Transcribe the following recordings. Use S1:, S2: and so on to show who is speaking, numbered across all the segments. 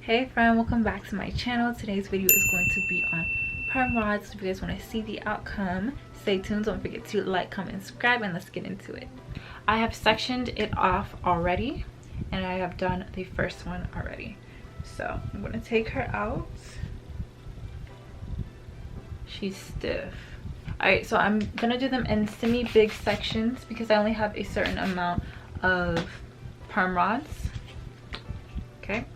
S1: Hey friend, welcome back to my channel. Today's video is going to be on perm rods. If you guys want to see the outcome, stay tuned. Don't forget to like, comment, and subscribe, and let's get into it. I have sectioned it off already, and I have done the first one already. So I'm going to take her out. She's stiff. Alright, so I'm going to do them in semi-big sections because I only have a certain amount of perm rods. Okay.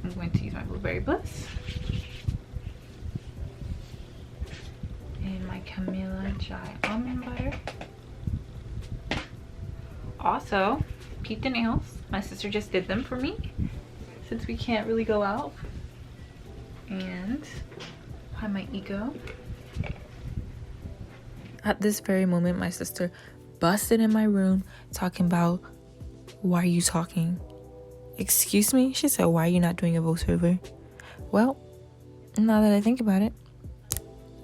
S1: I'm going to use my Blueberry Bliss and my Camilla Jai almond butter. Also, peep the nails. My sister just did them for me since we can't really go out. And apply my Ego. At this very moment, my sister busted in my room talking about, "Why are you talking?" "Excuse me?" She said, "Why are you not doing a voiceover?" Well, now that I think about it,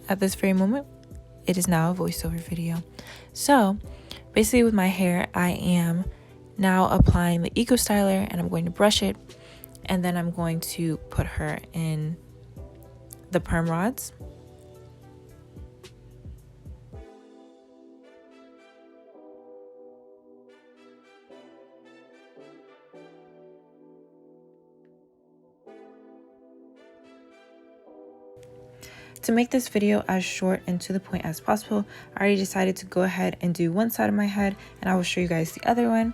S1: at this very moment, it is now a voiceover video. So, basically with my hair, I am now applying the Eco Styler and I'm going to brush it. And then I'm going to put her in the perm rods. To make this video as short and to the point as possible, I already decided to go ahead and do one side of my head, and I will show you guys the other one.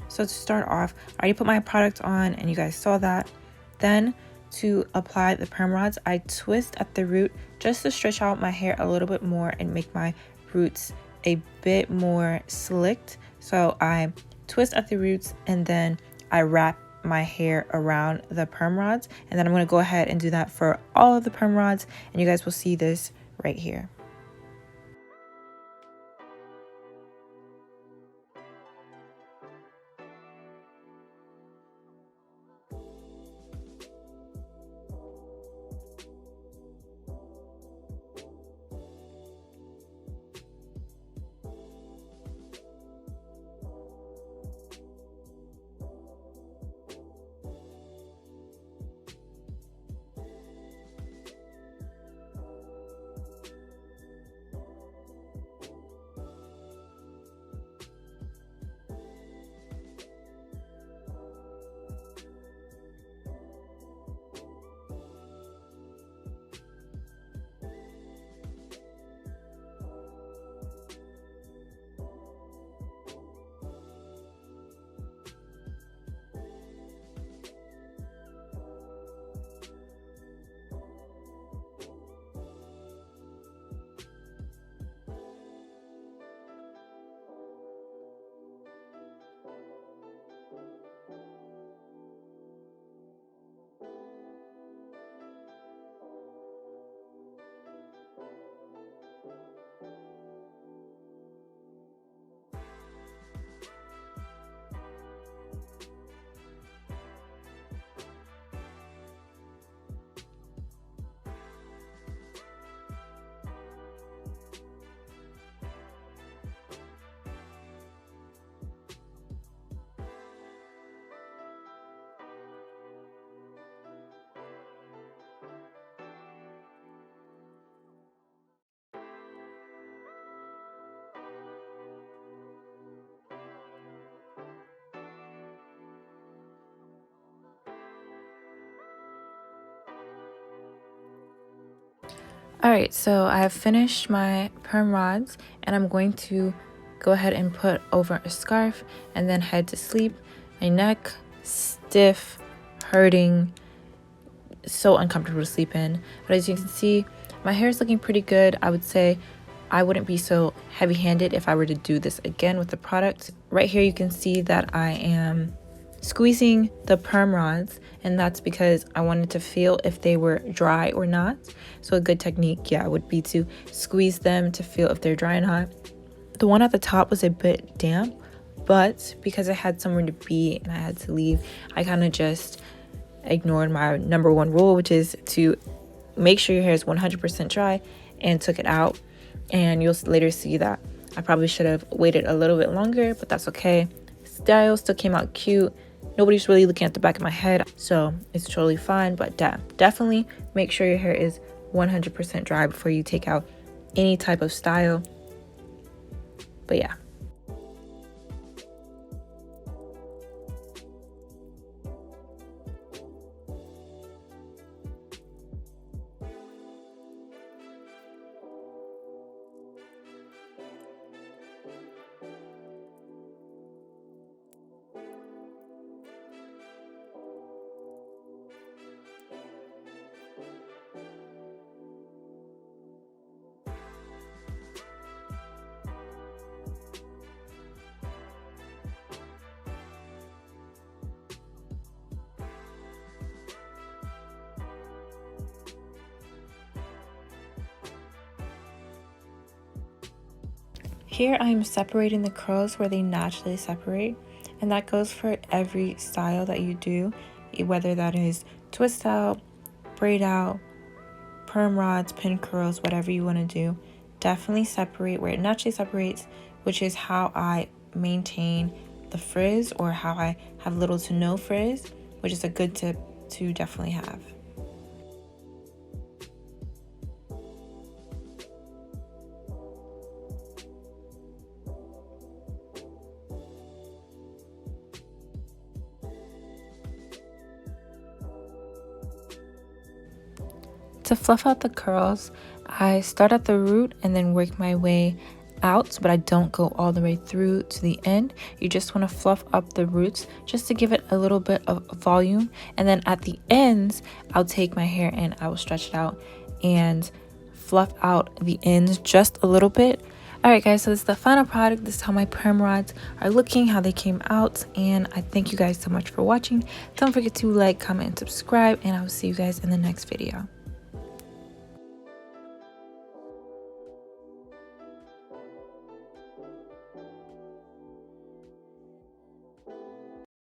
S1: So to start off, I already put my product on and you guys saw that. Then to apply the perm rods, I twist at the root just to stretch out my hair a little bit more and make my roots a bit more slicked. So I twist at the roots and then I wrap my hair around the perm rods, and then I'm going to go ahead and do that for all of the perm rods, and you guys will see this right here. Alright, so I have finished my perm rods and I'm going to go ahead and put over a scarf and then head to sleep. My neck, stiff, hurting, so uncomfortable to sleep in. But as you can see, my hair is looking pretty good. I would say I wouldn't be so heavy-handed if I were to do this again with the product. Right here you can see that I am squeezing the perm rods, and that's because I wanted to feel if they were dry or not. So a good technique, yeah, would be to squeeze them to feel if they're dry or not. The one at the top was a bit damp, but because I had somewhere to be and I had to leave, I kind of just ignored my number one rule, which is to make sure your hair is 100% dry, and took it out. And you'll later see that I probably should have waited a little bit longer, but that's okay. Style still came out cute. Nobody's really looking at the back of my head, so it's totally fine. But definitely make sure your hair is 100% dry before you take out any type of style. But yeah. Here I'm separating the curls where they naturally separate, and that goes for every style that you do, whether that is twist out, braid out, perm rods, pin curls, whatever you want to do. Definitely separate where it naturally separates, which is how I maintain the frizz, or how I have little to no frizz, which is a good tip to definitely have. To fluff out the curls, I start at the root and then work my way out, but I don't go all the way through to the end. You just want to fluff up the roots just to give it a little bit of volume, and then at the ends I'll take my hair and I will stretch it out and fluff out the ends just a little bit. Alright guys, so this is the final product. This is how my perm rods are looking, how they came out, and I thank you guys so much for watching. Don't forget to like, comment, and subscribe, and I will see you guys in the next video.